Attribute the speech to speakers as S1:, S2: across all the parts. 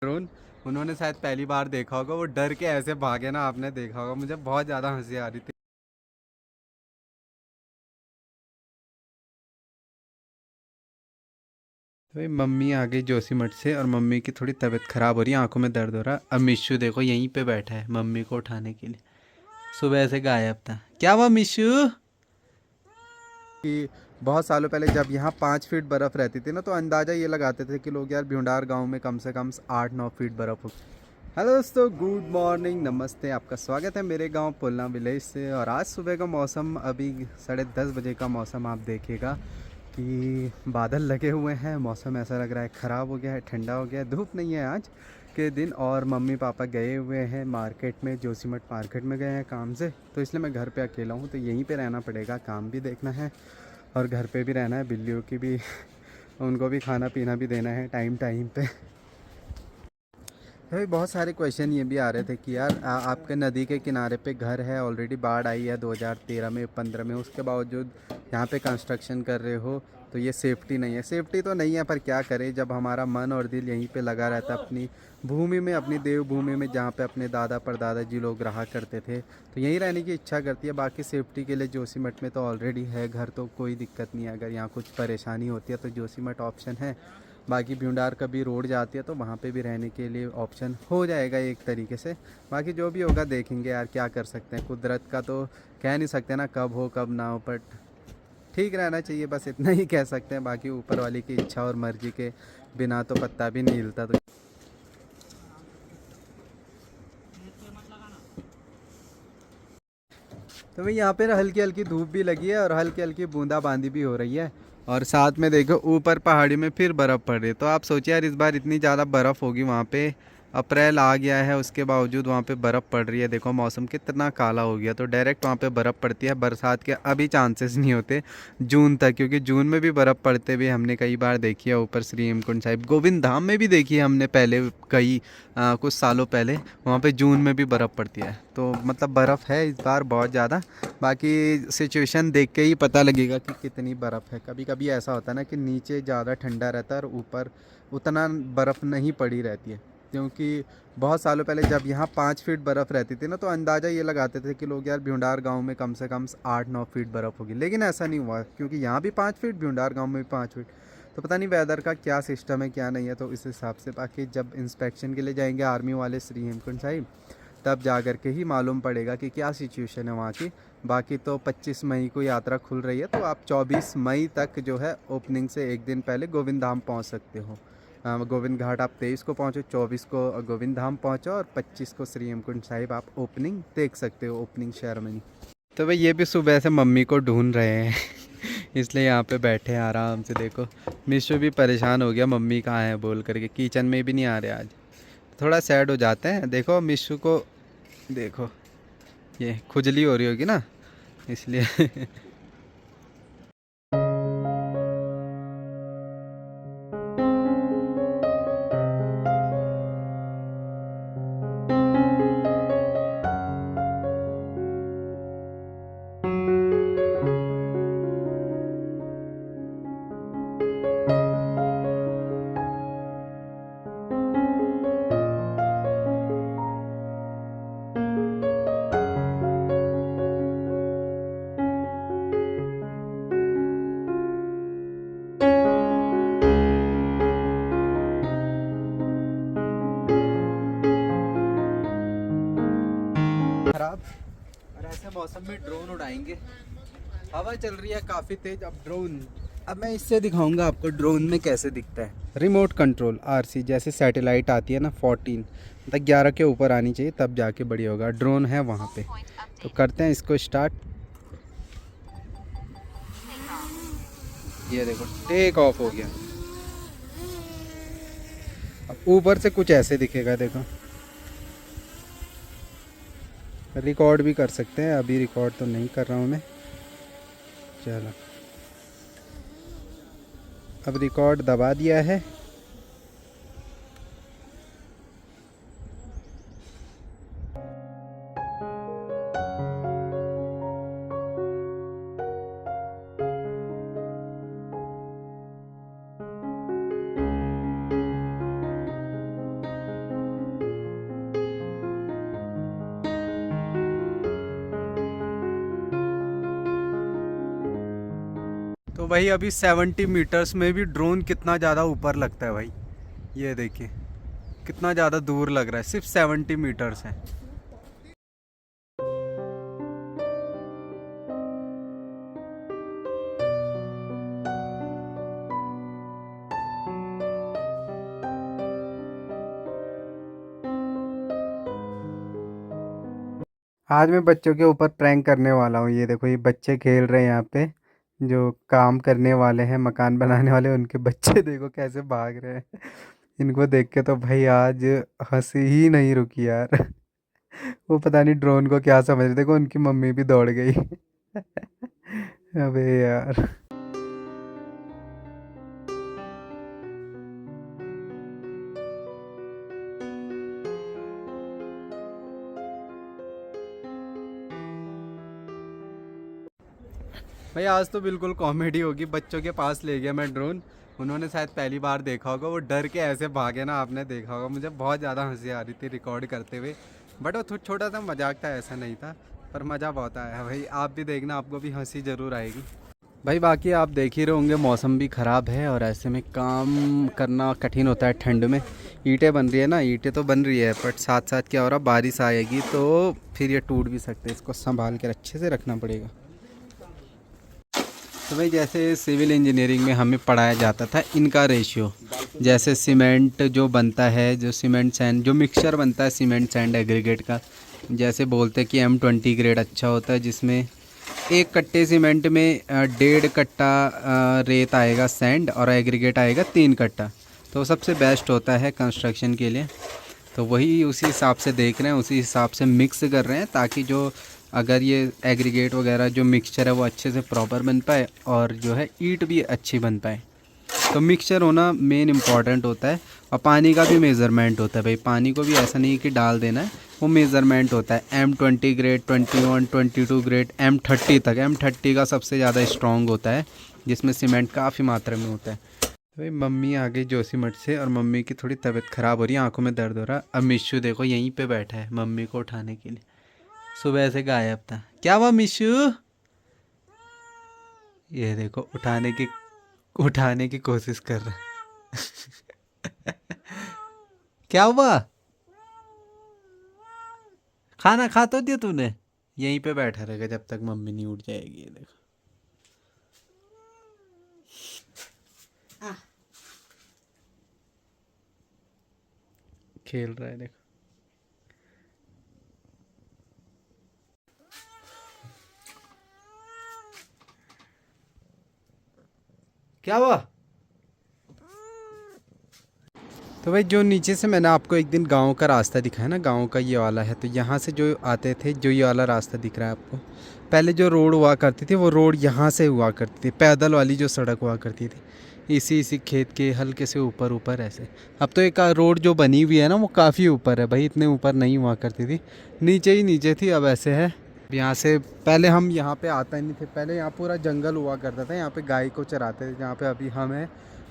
S1: Drone. उन्होंने शायद पहली बार देखा होगा, वो डर के ऐसे भागे ना, आपने देखा होगा। मुझे बहुत ज़्यादा हंसी आ रही थी। तो भाई मम्मी आ गई जोशीमठ से, और मम्मी की थोड़ी तबीयत ख़राब हो रही है, आंखों में दर्द हो रहा है। अब मिशू देखो यहीं पे बैठा है मम्मी को उठाने के लिए। सुबह से गायब था। क्या हुआ मिशू? कि बहुत सालों पहले जब यहाँ 5 फीट बर्फ़ रहती थी ना, तो अंदाज़ा ये लगाते थे कि लोग यार भ्यूंडार गांव में कम से कम 8-9 फीट बर्फ़ हो। हेलो दोस्तों, गुड मॉर्निंग, नमस्ते। आपका स्वागत है मेरे गांव पुलना विलेज से। और आज सुबह का मौसम अभी 10:30 बजे का मौसम आप देखिएगा कि बादल लगे हुए हैं। मौसम ऐसा लग रहा है ख़राब हो गया है, ठंडा हो गया है, धूप नहीं है आज के दिन। और मम्मी पापा गए हुए हैं मार्केट में, जोशीमठ मार्केट में गए हैं काम से, तो इसलिए मैं घर पे अकेला हूँ। तो यहीं पे रहना पड़ेगा, काम भी देखना है और घर पे भी रहना है। बिल्लियों की भी उनको भी खाना पीना भी देना है टाइम टाइम पे। भाई बहुत सारे क्वेश्चन ये भी आ रहे थे कि यार आपके नदी के किनारे पे घर है, ऑलरेडी बाढ़ आई है 2013 में 15 में, उसके बावजूद यहाँ पे कंस्ट्रक्शन कर रहे हो, तो ये सेफ्टी नहीं है। सेफ्टी तो नहीं है, पर क्या करें, जब हमारा मन और दिल यहीं पे लगा रहता है अपनी भूमि में, अपनी देवभूमि में, जहाँ पे अपने दादा परदादा जी लोग रहा करते थे, तो यहीं रहने की इच्छा करती है। बाकी सेफ्टी के लिए जोशीमठ में तो ऑलरेडी है घर, तो कोई दिक्कत नहीं है। अगर यहाँ कुछ परेशानी होती है तो जोशीमठ ऑप्शन है। बाकी भ्यूंडार कभी रोड जाती है तो वहाँ पे भी रहने के लिए ऑप्शन हो जाएगा एक तरीके से। बाकी जो भी होगा देखेंगे यार, क्या कर सकते हैं, कुदरत का तो कह नहीं सकते ना कब हो कब ना हो, बट ठीक रहना चाहिए, बस इतना ही कह सकते हैं। बाकी ऊपर वाली की इच्छा और मर्जी के बिना तो पत्ता भी नहीं हिलता। तो भाई यहाँ पे हल्की हल्की धूप भी लगी है और हल्की हल्की बूंदाबांदी भी हो रही है। और साथ में देखो ऊपर पहाड़ी में फिर बर्फ़ पड़ रही है। तो आप सोचिए यार, इस बार इतनी ज़्यादा बर्फ़ होगी वहाँ पे। अप्रैल आ गया है, उसके बावजूद वहाँ पे बर्फ़ पड़ रही है। देखो मौसम कितना काला हो गया, तो डायरेक्ट वहाँ पे बर्फ़ पड़ती है। बरसात के अभी चांसेस नहीं होते जून तक, क्योंकि जून में भी बर्फ़ पड़ते हुए हमने कई बार देखी है। ऊपर श्री हेमकुंड साहिब गोविंद धाम में भी देखी है हमने पहले, कई कुछ सालों पहले वहाँ पे जून में भी बर्फ़ पड़ती है। तो मतलब बर्फ़ है इस बार बहुत ज़्यादा। बाकी सिचुएशन देख के ही पता लगेगा कि कितनी बर्फ़ है। कभी कभी ऐसा होता है ना कि नीचे ज़्यादा ठंडा रहता है और ऊपर उतना बर्फ़ नहीं पड़ी रहती है। क्योंकि बहुत सालों पहले जब यहाँ 5 फीट बर्फ़ रहती थी ना, तो अंदाज़ा ये लगाते थे कि लोग यार भ्यूंडार गांव में कम से कम 8-9 फीट बर्फ़ होगी। लेकिन ऐसा नहीं हुआ, क्योंकि यहाँ भी 5 फीट, भ्यूंडार गांव में भी 5 फीट। तो पता नहीं वेदर का क्या सिस्टम है क्या नहीं है, तो इस हिसाब से बाकी जब इंस्पेक्शन के लिए जाएंगे आर्मी वाले श्री हेमकुंड साहिब, तब जा कर के ही मालूम पड़ेगा कि क्या सिचुएशन है वहाँ की। बाकी तो 25 मई को यात्रा खुल रही है, तो आप 24 मई तक जो है ओपनिंग से एक दिन पहले गोविंद धाम पहुँच सकते हो। गोविंद घाट आप 23 को पहुँचो, 24 को गोविंद धाम पहुँचो, और 25 को श्री हेमकुंड साहिब आप ओपनिंग देख सकते हो, ओपनिंग सेरेमनी। तो भाई ये भी सुबह से मम्मी को ढूंढ रहे हैं इसलिए यहाँ पे बैठे हैं आराम से। देखो मिशु भी परेशान हो गया, मम्मी कहाँ है बोल करके, किचन में भी नहीं आ रहे आज। थोड़ा सैड हो जाते हैं। देखो मिशु को, देखो ये खुजली हो रही होगी ना, इसलिए खराब। और ऐसे मौसम में ड्रोन उड़ाएंगे, हवा चल रही है काफ़ी तेज। अब ड्रोन, अब मैं इससे दिखाऊंगा आपको ड्रोन में कैसे दिखता है। रिमोट कंट्रोल आरसी, जैसे सैटेलाइट आती है ना 14, मतलब 11 के ऊपर आनी चाहिए तब जाके बढ़िया होगा। ड्रोन है वहाँ पे, तो करते हैं इसको स्टार्ट। ये देखो टेक ऑफ हो गया। अब ऊपर से कुछ ऐसे दिखेगा, देखो। रिकॉर्ड भी कर सकते हैं, अभी रिकॉर्ड तो नहीं कर रहा हूँ मैं। चलो, अब रिकॉर्ड दबा दिया है। तो भाई अभी 70 मीटर्स में भी ड्रोन कितना ज़्यादा ऊपर लगता है भाई। ये देखिए कितना ज़्यादा दूर लग रहा है, सिर्फ 70 मीटर्स है। आज मैं बच्चों के ऊपर प्रैंक करने वाला हूँ। ये देखो ये बच्चे खेल रहे हैं यहाँ पे, जो काम करने वाले हैं, मकान बनाने वाले, उनके बच्चे देखो कैसे भाग रहे हैं। इनको देख के तो भाई आज हंसी ही नहीं रुकी यार। वो पता नहीं ड्रोन को क्या समझ रहे, देखो उनकी मम्मी भी दौड़ गई। अबे यार। भाई आज तो बिल्कुल कॉमेडी होगी। बच्चों के पास ले गया मैं ड्रोन, उन्होंने शायद पहली बार देखा होगा, वो डर के ऐसे भागे ना, आपने देखा होगा। मुझे बहुत ज़्यादा हंसी आ रही थी रिकॉर्ड करते हुए, बट वो छोटा सा मजाक था, ऐसा नहीं था, पर मज़ा बहुत आया भाई। आप भी देखना, आपको भी हंसी ज़रूर आएगी भाई। बाकी आप देख ही रहे होंगे मौसम भी ख़राब है और ऐसे में काम करना कठिन होता है ठंड में। ईंटें बन रही है ना, ईंटें तो बन रही है, बट साथ साथ क्या हो रहा, बारिश आएगी तो फिर ये टूट भी सकते हैं, इसको संभाल कर अच्छे से रखना पड़ेगा। तो भाई जैसे सिविल इंजीनियरिंग में हमें पढ़ाया जाता था इनका रेशियो, जैसे सीमेंट जो बनता है, जो सीमेंट सैंड जो मिक्सचर बनता है सीमेंट सैंड एग्रीगेट का, जैसे बोलते हैं कि M20 ग्रेड अच्छा होता है, जिसमें एक कट्टे सीमेंट में 1.5 कट्टा रेत आएगा सैंड और एग्रीगेट आएगा 3 कट्टा, तो सबसे बेस्ट होता है कंस्ट्रक्शन के लिए। तो वही उसी हिसाब से देख रहे हैं, उसी हिसाब से मिक्स कर रहे हैं, ताकि जो अगर ये एग्रीगेट वगैरह जो मिक्सचर है वो अच्छे से प्रॉपर बन पाए और जो है ईंट भी अच्छी बन पाए। तो मिक्सचर होना मेन इम्पॉर्टेंट होता है, और पानी का भी मेज़रमेंट होता है भाई। पानी को भी ऐसा नहीं कि डाल देना है, वो मेज़रमेंट होता है। M20 ग्रेड, 21, 22 ग्रेड, M30 तक। M30 का सबसे ज़्यादा स्ट्रॉन्ग होता है, जिसमें सीमेंट काफ़ी मात्रा में होता है। तो भाई मम्मी आ गई जोशीमठ से, और मम्मी की थोड़ी तबीयत ख़राब हो रही है, आंखों में दर्द हो रहा है। अब मिशू देखो यहीं पे बैठा है मम्मी को उठाने के लिए, सुबह से गायब था। क्या हुआ मिशू? ये देखो उठाने की कोशिश कर रहा है। क्या हुआ? खाना खा तो दिया तूने? यहीं पे बैठा रहेगा जब तक मम्मी नहीं उठ जाएगी। ये देखो खेल रहा है, देखो। क्या हुआ? तो भाई जो नीचे से मैंने आपको एक दिन गांव का रास्ता दिखाया ना, गांव का ये वाला है, तो यहाँ से जो आते थे, जो ये वाला रास्ता दिख रहा है आपको, पहले जो रोड हुआ करती थी वो रोड यहाँ से हुआ करती थी, पैदल वाली जो सड़क हुआ करती थी, इसी खेत के हल्के से ऊपर ऊपर ऐसे। अब तो एक रोड जो बनी हुई है ना वो काफ़ी ऊपर है भाई, इतने ऊपर नहीं हुआ करती थी, नीचे ही नीचे थी, अब ऐसे है। यहाँ से पहले हम यहाँ पे आता ही नहीं थे, पहले यहाँ पूरा जंगल हुआ करता था, यहाँ पे गाय को चराते थे, जहाँ पे अभी हम हैं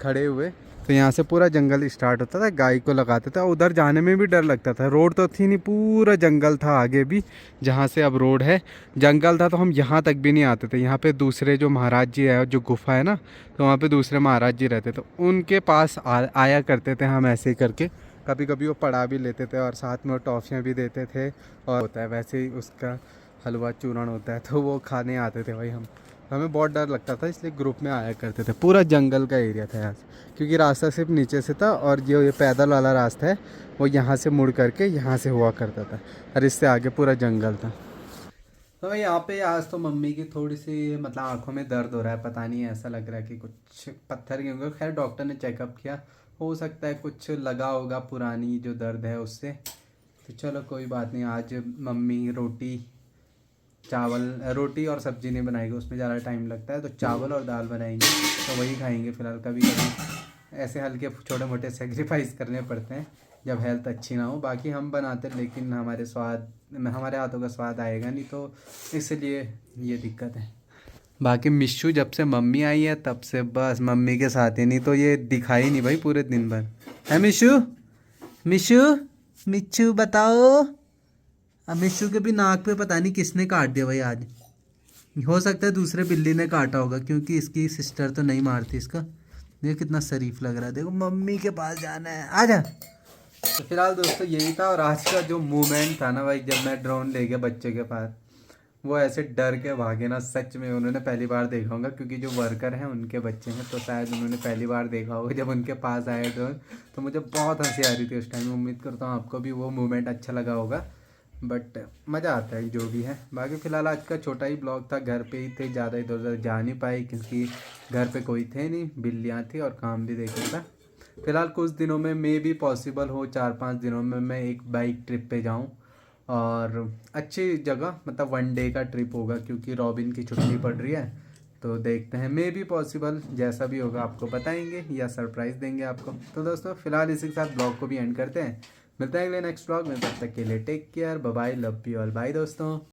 S1: खड़े हुए। तो यहाँ से पूरा जंगल स्टार्ट होता था, गाय को लगाते थे, उधर जाने में भी डर लगता था, रोड तो थी नहीं, पूरा जंगल था आगे भी, जहाँ से अब रोड है जंगल था, तो हम यहाँ तक भी नहीं आते थे। यहाँ पे दूसरे जो महाराज जी है, जो गुफा है ना, तो वहाँ पे दूसरे महाराज जी रहते, तो उनके पास आया करते थे हम ऐसे ही करके। कभी कभी वो पढ़ा भी लेते थे और साथ में वो टॉफ़ियाँ भी देते थे, और होता है वैसे ही उसका हलवा चूरण होता है, तो वो खाने आते थे भाई हम। हमें बहुत डर लगता था, इसलिए ग्रुप में आया करते थे। पूरा जंगल का एरिया था यहाँ से, क्योंकि रास्ता सिर्फ नीचे से था, और जो ये पैदल वाला रास्ता है वो यहाँ से मुड़ करके यहाँ से हुआ करता था, और इससे आगे पूरा जंगल था। तो यहाँ पे आज तो मम्मी की थोड़ी सी मतलब आंखों में दर्द हो रहा है, पता नहीं, ऐसा लग रहा है कि कुछ पत्थर के होंगे। खैर डॉक्टर ने चेकअप किया, हो सकता है कुछ लगा होगा पुरानी जो दर्द है उससे। तो चलो कोई बात नहीं, आज मम्मी रोटी और सब्ज़ी नहीं बनाएगी, उसमें ज़्यादा टाइम लगता है, तो चावल और दाल बनाएंगे, तो वही खाएंगे फ़िलहाल। कभी कभी ऐसे हल्के छोटे मोटे सेक्रीफाइस करने पड़ते हैं जब हेल्थ अच्छी ना हो। बाकी हम बनाते, लेकिन हमारे हाथों का स्वाद आएगा नहीं, तो इसलिए ये दिक्कत है। बाकी मिशू जब से मम्मी आई है तब से बस मम्मी के साथ ही, नहीं तो ये दिखाई नहीं भाई पूरे दिन भर। है मिशू? मिशू मिच्छू बताओ। अब मिशू के भी नाक पे पता नहीं किसने काट दिया भाई आज। हो सकता है दूसरे बिल्ली ने काटा होगा, क्योंकि इसकी सिस्टर तो नहीं मारती इसका। देखो कितना शरीफ लग रहा है, देखो मम्मी के पास जाना है, आजा। तो फिलहाल दोस्तों यही था, और आज का जो मोमेंट था ना भाई, जब मैं ड्रोन ले गया बच्चे के पास, वो ऐसे डर के भागे ना, सच में उन्होंने पहली बार देखा होगा, क्योंकि जो वर्कर हैं उनके बच्चे हैं, तो शायद उन्होंने पहली बार देखा होगा जब उनके पास आए ड्रोन। तो मुझे बहुत हंसी आ रही थी उस टाइम। उम्मीद करता हूँ आपको भी वो मोमेंट अच्छा लगा होगा, बट मज़ा आता है जो भी है। बाकी फ़िलहाल आज का छोटा ही ब्लॉग था, घर पे ही थे, ज़्यादा इधर उधर जा नहीं पाए क्योंकि घर पे कोई थे नहीं, बिल्लियाँ थी और काम भी देखना था। फ़िलहाल कुछ दिनों में मे भी पॉसिबल हो, 4-5 दिनों में मैं एक बाइक ट्रिप पे जाऊं, और अच्छी जगह, मतलब 1 डे का ट्रिप होगा, क्योंकि रॉबिन की छुट्टी पड़ रही है। तो देखते हैं, मे भी पॉसिबल, जैसा भी होगा आपको बताएंगे या सरप्राइज़ देंगे आपको। तो दोस्तों फ़िलहाल इसी के साथ ब्लॉग को भी एंड करते हैं। मिलते हैं अगले नेक्स्ट ब्लॉग में, तब तक के लिए take care, bye bye, love you all, bye दोस्तों।